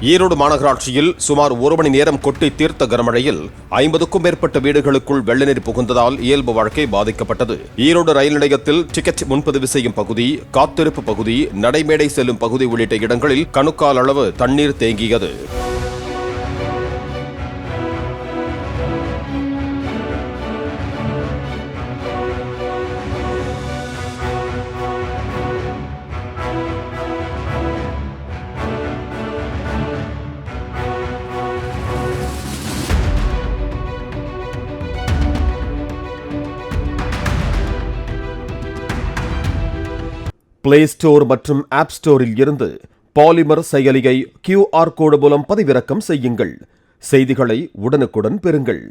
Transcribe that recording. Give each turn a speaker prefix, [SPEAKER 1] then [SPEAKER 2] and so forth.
[SPEAKER 1] ஈரோடு மாநகராட்சியில் சுமார் 1 மணி நேரம் கொட்டி தீர்த்த கனமழையில் 50க்கும் மேற்பட்ட வீடுகளுக்குள் வெள்ளநீர் புகுந்ததால் இயல்பு வாழ்க்கை பாதிக்கப்பட்டது. ஈரோடு ரயில் நிலையத்தில் டிக்கெட் முன்பதிவு செய்யும் பகுதி, காத்திருப்பு பகுதி, நடைமேடை செல்லும் பகுதி உள்ளிட்ட இடங்களில் கணுக்கால் அளவு தண்ணீர் தேங்கியது. பிளே ஸ்டோர் மற்றும் ஆப் ஸ்டோரில் இருந்து பாலிமர் செயலியை QR கோடு மூலம் பதிவிறக்கம் செய்யுங்கள். செய்திகளை உடனுக்குடன் பெறுங்கள்.